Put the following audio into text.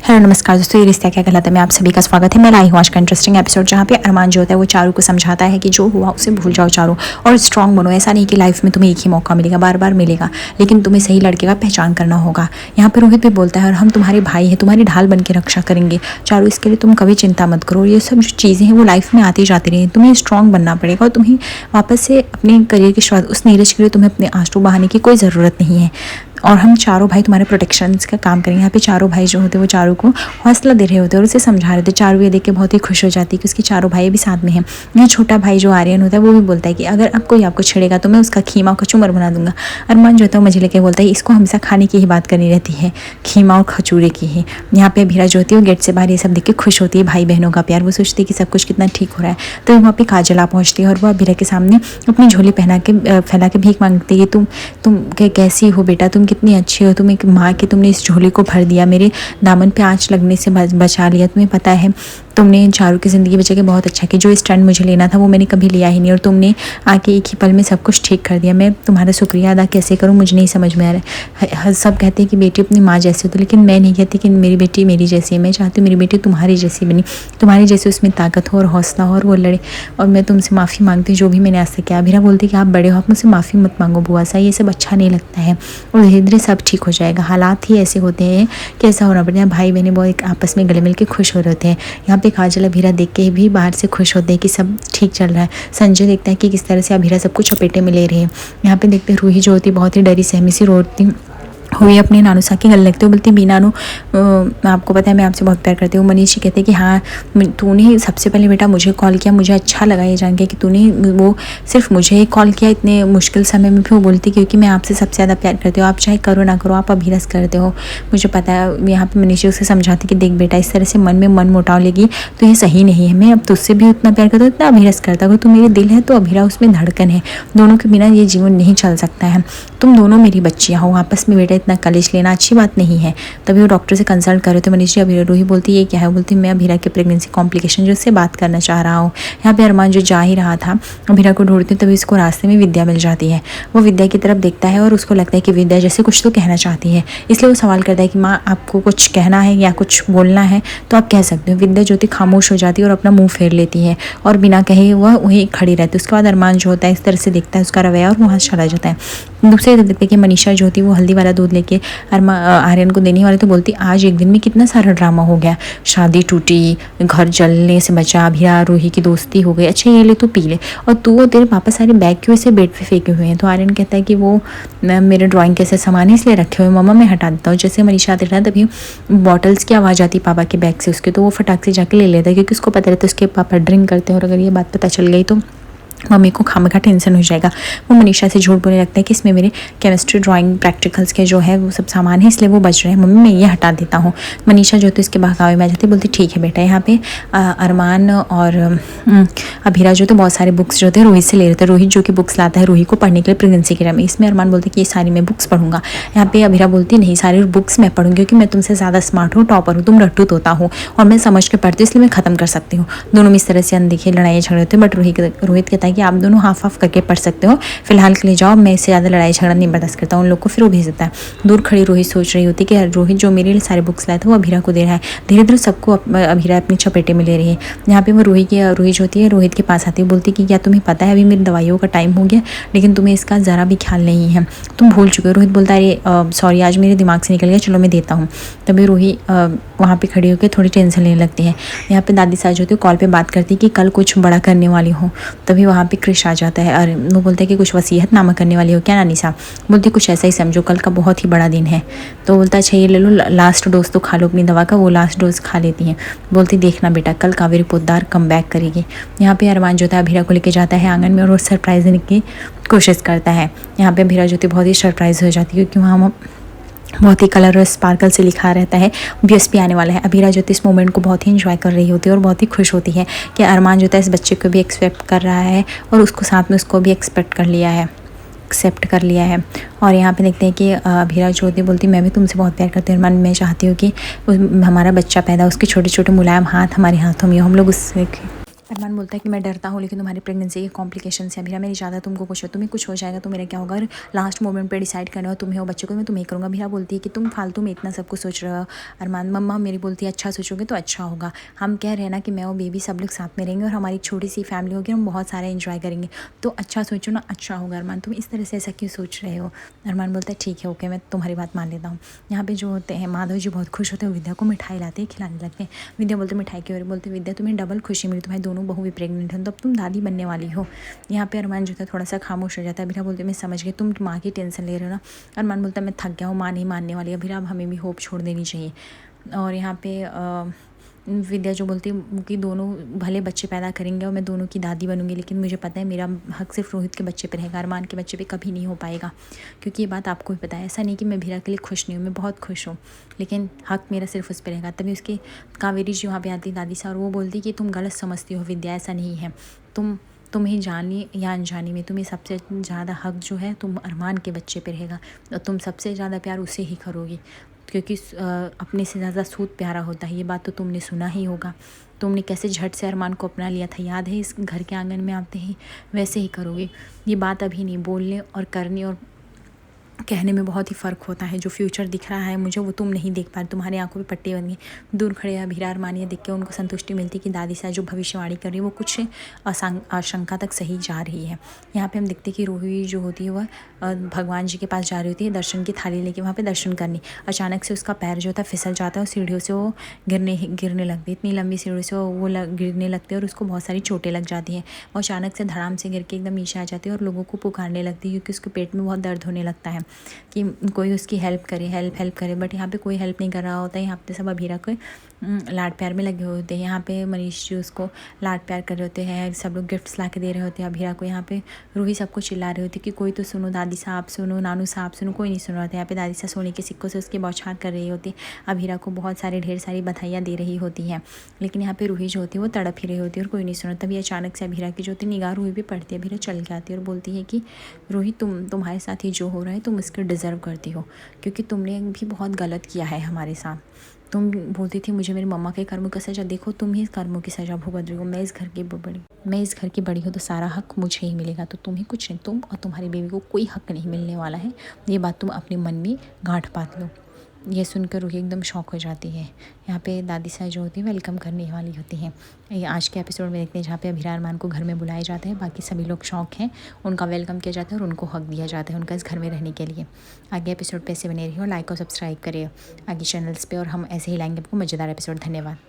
Hello नमस्कार दोस्तों, ये रिश्ता क्या कहलाता है में आप सभी का स्वागत है। मैं लाई हूँ आज का इंटरेस्टिंग एपिसोड, जहाँ पे अरमान जो होता है वो चारू को समझाता है कि जो हुआ उसे भूल जाओ चारू, और स्ट्रांग बनो। ऐसा नहीं कि लाइफ में तुम्हें एक ही मौका मिलेगा, बार बार मिलेगा, लेकिन तुम्हें सही लड़के का पहचान करना होगा। यहाँ पे रोहित भी बोलता है और हम तुम्हारे भाई हैं, तुम्हारी ढाल बन के रक्षा करेंगे चारू, इसके लिए तुम कभी चिंता मत करो। ये सब जो चीज़ें हैं वो लाइफ में आती जाती रही, तुम्हें स्ट्रांग बनना पड़ेगा और तुम्हें वापस से अपने करियर की शुरुआत, उस नीरज के लिए तुम्हें अपने आंसू बहाने की कोई ज़रूरत नहीं है, और हम चारों भाई तुम्हारे प्रोटेक्शन का काम करेंगे। यहाँ पे चारों भाई जो होते हैं वो चारू को हौसला दे रहे होते हैं और उसे समझा रहे थे। चारू ये देख के बहुत ही खुश हो जाती है कि उसके चारों भाई भी साथ में हैं। यहाँ छोटा भाई जो आर्यन होता है वो भी बोलता है कि अगर अब कोई आपको छेड़ेगा तो मैं उसका खीमा कचूमर बना दूंगा। अरमान जो होता है वो मजे लेके बोलता है इसको हमेशा खाने की ही बात करनी रहती है, खीमा और खचूरे की ही। यहाँ पे अभीरा जो होती है वो गेट से बाहर ये सब देख के खुश होती है, भाई बहनों का प्यार। वो सोचती है कि सब कुछ कितना ठीक हो रहा है। तो वहाँ पे काजल आ पहुँचती है और वो अभीरा के सामने अपनी झोली फैला के भीख मांगती है कि तुम कैसी हो बेटा, तुम कितनी अच्छी हो, तुम एक माँ की तुमने इस झोली को भर दिया, मेरे दामन पे आँच लगने से बचा लिया। तुम्हें पता है तुमने चारू की ज़िंदगी बचा के बहुत अच्छा किया। जो स्टैंड मुझे लेना था वो मैंने कभी लिया ही नहीं, और तुमने आके एक ही पल में सब कुछ ठीक कर दिया। मैं तुम्हारा शुक्रिया अदा कैसे करूँ मुझे नहीं समझ में आ रहा है। सब कहते हैं कि बेटी अपनी माँ जैसी होती, लेकिन मैं नहीं कहती कि मेरी बेटी मेरी जैसी है। मैं चाहती हूँ मेरी बेटी तुम्हारी जैसी बनी, तुम्हारी जैसी उसमें ताकत हो और हौसला हो और वो लड़े। और मैं तुमसे माफ़ी मांगती हूँ जो भी मैंने आज तक किया। अभीरा बोलती कि आप बड़े हो, आप मुझसे माफ़ी मत मांगो बुआ सा, ये सब अच्छा नहीं लगता है, और धीरे धीरे सब ठीक हो जाएगा। हालात ही ऐसे होते हैं कि ऐसा होना पड़ता है। भाई बहनें बहुत आपस में गले मिल के खुश हो रहे होते हैं। यहाँ पे काजल अभीरा देख के भी बाहर से खुश होते हैं कि सब ठीक चल रहा है। संजय देखता है कि किस तरह से अभीरा सब कुछ चपेटे में ले रही है। यहाँ पे देखते हैं रूही जो होती बहुत ही डरी सहमी सी रोती हुई अपनी नानू सा की गल लगती है। बोलती बीनानू आपको पता है मैं आपसे बहुत प्यार करती हूँ। मनीष जी कहते हैं कि हाँ तूने सबसे पहले बेटा मुझे कॉल किया, मुझे अच्छा लगा ये जान के कि तूने वो सिर्फ मुझे ही कॉल किया इतने मुश्किल समय में भी। वो बोलती क्योंकि मैं आपसे सबसे ज़्यादा प्यार करती हूँ, आप चाहे करो ना करो आप अभीरस करते हो, मुझे पता है। यहाँ पर मनीष जी उसे समझाती कि देख बेटा इस तरह से मन में मन मुटाव लेगी तो ये सही नहीं है। मैं अब तुझसे भी उतना प्यार करता हूँ इतना अभीरस करता हूँ। तू मेरे दिल है तो अभीरा उसमें धड़कन है, दोनों के बिना ये जीवन नहीं चल सकता है। तुम दोनों मेरी बच्चियाँ हो, आपस में बेटा इतना कलेश लेना अच्छी बात नहीं है। तभी वो डॉक्टर से कंसल्ट कर रहे थे मनीष जी। अभीरा रूही बोलती ये क्या है, बोलती मैं अभीरा के प्रेगनेंसी कॉम्प्लिकेशन जो उससे बात करना चाह रहा हूँ। यहाँ पे अरमान जो जा ही रहा था अभीरा को ढूंढते तभी उसको रास्ते में विद्या मिल जाती है। वो विद्या की तरफ देखता है और उसको लगता है कि विद्या जैसे कुछ तो कहना चाहती है, इसलिए वो सवाल करता है कि माँ आपको कुछ कहना है या कुछ बोलना है तो आप कह सकते हो। विद्या जो थी खामोश हो जाती है और अपना मुँह फेर लेती है और बिना कहे वह वहीं खड़ी रहती है। उसके बाद अरमान जो होता है इस तरह से देखता है उसका रवैया और वहाँ चला जाता है। दूसरी तरफ देखते कि मनीषा जो होती है वो हल्दी वाला दूध लेके आर्यन को देने वाले तो बोलती आज एक दिन में कितना सारा ड्रामा हो गया, शादी टूटी, घर जलने से बचा, अभीरा रूही की दोस्ती हो गई, अच्छा ये ले तो पी ले, और तू वो तेरे पापा सारे बैग क्यों ऐसे बेड पे फेंके हुए हैं। तो आर्यन कहता है कि वो मेरे ड्राइंग के ऐसे सामान इसलिए रखे हुए मम्मा मैं हटा देता हूँ। जैसे मनीषा आते रहता तभी बॉटल्स की आवाज़ आती पापा के बैग से उसके, तो वो फटाक से जाके ले लेता है क्योंकि उसको पता रहता है उसके पापा ड्रिंक करते हैं और अगर ये बात पता चल गई तो मम्मी को खामखा टेंशन हो जाएगा। वो मनीषा से झूठ बोलने लगता है कि इसमें मेरे केमिस्ट्री ड्राइंग प्रैक्टिकल्स के जो है वो सब सामान है इसलिए वो बच रहे हैं, मम्मी मैं ये हटा देता हूँ। मनीषा जो तो इसके बहकावे में आ जाती है, बोलती ठीक है बेटा। यहाँ पे अरमान और अभीरा जो तो बहुत सारे बुक्स जो थे रोहित से ले रहे थे। रोहित जो कि बुक्स लाता है रूही को पढ़ने के लिए प्रेगनेंसी के में। इसमें अरमान बोलते कि ये सारी मैं बुक्स पढ़ूंगा। यहाँ पे अभीरा बोलती नहीं सारी बुक्स मैं पढ़ूंगी क्योंकि मैं तुमसे ज़्यादा स्मार्ट हूँ, टॉपर हूँ, तुम रट्टू तोता हो और मैं समझ के पढ़ती हूँ इसलिए मैं ख़त्म कर सकती हूँ। दोनों में इस तरह से अनदेखी लड़ाई झगड़े होते हैं, बट रोहित कहता है कि आप दोनों हाफ करके पढ़ सकते हो, फिलहाल के लिए जाओ, मैं इससे ज़्यादा लड़ाई झगड़ा नहीं बर्दाश्त करता हूँ। उन लोग को फिर वो भेज देता है। दूर खड़ी रोहित सोच रही होती कि रोहित जो मेरे लिए सारे बुक्स लाया था वो अभीरा को दे रहा है। धीरे धीरे सबको अभीरा अपनी चपेटे में ले रही है। यहाँ पे वो रूही जो होती है रोहित के पास आती है, बोलती कि क्या तुम्हें पता है अभी मेरी दवाइयों का टाइम हो गया लेकिन तुम्हें इसका ज़रा भी ख्याल नहीं है, तुम भूल चुके हो। रोहित बोलता है अरे सॉरी आज मेरे दिमाग से निकल गया, चलो मैं देता हूँ। तभी रूही वहाँ पे खड़ी होकर थोड़ी टेंशन लेने लगती है। यहाँ पे दादी साज होती है कॉल पे बात करती है कि कल कुछ बड़ा करने वाली हो। तभी वहाँ पे क्रिश आ जाता है और वो बोलते हैं कि कुछ वसीयतनामा करने वाली हो क्या नानी साहब। बोलती कुछ ऐसा ही समझो, कल का बहुत ही बड़ा दिन है। तो बोलता अच्छा ये ले लो लास्ट डोज तो खा लो अपनी दवा का। वो लास्ट डोज खा लेती हैं। बोलती देखना बेटा कल कावेरी पोद्दार कम बैक करेगी। यहाँ पे अरमान जो था अभीरा को लेके जाता है आंगन में और वो सरप्राइज देने की कोशिश करता है। यहाँ पे अभीरा जो थी बहुत ही सरप्राइज हो जाती है क्योंकि वहाँ बहुत ही कलर और स्पार्कल से लिखा रहता है बीएसपी आने वाला है। अभीरा जो इस मोमेंट को बहुत ही एंजॉय कर रही होती है और बहुत ही खुश होती है कि अरमान जो था इस बच्चे को भी एक्सपेक्ट कर रहा है और उसको साथ में उसको भी एक्सेप्ट कर लिया है। और यहाँ पे देखते हैं कि अभीरा जो होती बोलती मैं भी तुमसे बहुत प्यार करती हूँ अरमान, मैं चाहती हूँ कि हमारा बच्चा पैदा उसके छोटे छोटे मुलायम हाथ हमारे हाथों में हो, हम लोग उससे अरमान बोलता है कि मैं डरता हूँ लेकिन तुम्हारी प्रेगनेंसी के कॉम्प्लिकेशन से अभीरा मैं नहीं चाहता तुमको कुछ हो, तुम्हें कुछ हो जाएगा तो मेरा क्या होगा, लास्ट मोमेंट पे डिसाइड करना हो तुम्हें हो बच्चे को, मैं तुम्हें करूँगा। अभीरा बोलती है कि तुम फालतू में इतना सब कुछ सोच रहे हो। अरमान मम्मा मेरी बोलती है अच्छा सोचोगे तो अच्छा होगा, हम कह रहे हैं ना कि मैं और बेबी सब लोग साथ में रहेंगे और हमारी छोटी सी फैमिली होगी, हम बहुत सारा एंजॉय करेंगे, तो अच्छा सोचो ना, अच्छा होगा। अरमान तुम इस तरह से ऐसा क्यों सोच रहे हो। अरमान बोलता है ठीक है ओके मैं तुम्हारी बात मान लेता हूँ। यहाँ पे जो होते हैं माधव जी बहुत खुश होते हैं, विद्या को मिठाई लाते हैं खिलाने लगते हैं। विद्या बोलते मिठाई की, और बोलते विद्या तुम्हें डबल खुशी मिली, तुम्हारी दोनों बहू भी प्रेग्नेंट हैं तो अब तुम दादी बनने वाली हो। यहाँ पे अरमान जो था थोड़ा सा खामोश हो जाता है। अभीरा बोलते मैं समझ गई तुम माँ की टेंशन ले रहे हो ना। अरमान बोलता मैं थक गया हूँ, माँ नहीं मानने वाली, अभीरा अब हमें भी होप छोड़ देनी चाहिए। और यहाँ पे विद्या जो बोलती है कि दोनों भले बच्चे पैदा करेंगे और मैं दोनों की दादी बनूंगी, लेकिन मुझे पता है मेरा हक सिर्फ रोहित के बच्चे पे रहेगा, अरमान के बच्चे पे कभी नहीं हो पाएगा। क्योंकि ये बात आपको भी पता है, ऐसा नहीं कि मैं भीरा के लिए खुश नहीं हूँ, मैं बहुत खुश हूँ, लेकिन हक मेरा सिर्फ उस पर रहेगा। तभी उसकी कावेरी जी वहाँ पे आती दादी सा, और वो बोलती कि तुम गलत समझती हो विद्या, ऐसा नहीं है, तुम्हें जानी या अनजानी में तुम्हें सबसे ज़्यादा हक जो है तुम अरमान के बच्चे पे रहेगा, और तुम सबसे ज़्यादा प्यार उसे ही करोगी, क्योंकि अपने से ज़्यादा सूद प्यारा होता है। ये बात तो तुमने सुना ही होगा, तुमने कैसे झट से अरमान को अपना लिया था, याद है इस घर के आंगन में आते ही, वैसे ही करोगे। ये बात अभी नहीं, बोलने और करने और कहने में बहुत ही फ़र्क होता है। जो फ्यूचर दिख रहा है मुझे वो तुम नहीं देख पा रहे, तुम्हारी आंखों पे पट्टी बन गई। दूर खड़े अभीरा अरमानिया देख के उनको संतुष्टि मिलती कि दादी सा जो भविष्यवाणी कर रही है वो कुछ आशंका तक सही जा रही है। यहाँ पे हम देखते कि रूही जो होती है वह भगवान जी के पास जा रही होती है दर्शन की थाली लेके वहाँ पे दर्शन करनी। अचानक से उसका पैर जो था फिसल जाता है और सीढ़ियों से वो गिरने लगती है, इतनी लंबी सीढ़ियों से वो गिरने लगती है और उसको बहुत सारी चोटें लग जाती हैं। वो अचानक से धड़ाम से गिर के एकदम नीचे आ जाती है और लोगों को पुकारने लगती है, क्योंकि उसके पेट में बहुत दर्द होने लगता है कि कोई उसकी हेल्प करे, हेल्प करे। बट यहाँ पे कोई हेल्प नहीं कर रहा होता है। यहाँ पे सब अभीरा को लाड प्यार में लगे होते हैं। यहाँ पे मनीष जी उसको लाड प्यार कर रहे होते हैं, सब लोग गिफ्ट्स ला के दे रहे होते हैं अभीरा को। यहाँ पे रूही सबको चिल्ला रहे होते कि कोई तो सुनो, दादी साहब सुनो, नानू साहब सुनो, कोई नहीं सुन रहा था। यहाँ पे दादी साहब सोने के सिक्कों से उसकी बौछार कर रही होती, अभीरा को बहुत सारे ढेर सारी बधाइयाँ दे रही होती हैं। लेकिन यहाँ पे रूही जो होती है वो तड़प ही रही होती है और कोई नहीं सुना। तभी अचानक से अभीरा की जो होती निगाह रूही भी पड़ती है, अभीरा चल के आती है और बोलती है कि रूही तुम्हारे साथ ही जो हो रहा है तुम इसको डिज़र्व करती हो, क्योंकि तुमने भी बहुत गलत किया है हमारे साथ। तुम बोलती थी मुझे मेरी मम्मा के कर्मों की सज़ा, देखो तुम ही कर्मों की सज़ा भुगत रही हो। मैं इस घर की बड़ी हूँ तो सारा हक मुझे ही मिलेगा, तो तुम्हें कुछ नहीं, तुम और तुम्हारी बेबी को कोई हक नहीं मिलने वाला है। ये बात तुम अपने मन में गांठ बांध लो। ये सुनकर रूही एकदम शॉक हो जाती है। यहाँ पे दादी साहब जो होती है वेलकम करने वाली होती हैं। ये आज के एपिसोड में देखते हैं जहाँ पे अभीरा अरमान को घर में बुलाया जाता है, बाकी सभी लोग शौक हैं, उनका वेलकम किया जाता है और उनको हक दिया जाता है उनका इस घर में रहने के लिए। आगे एपिसोड पे ऐसे बने रहिए और लाइक और सब्सक्राइब करिए आगे चैनल्स पे, और हम ऐसे ही लाएंगे आपको मज़ेदार एपिसोड। धन्यवाद।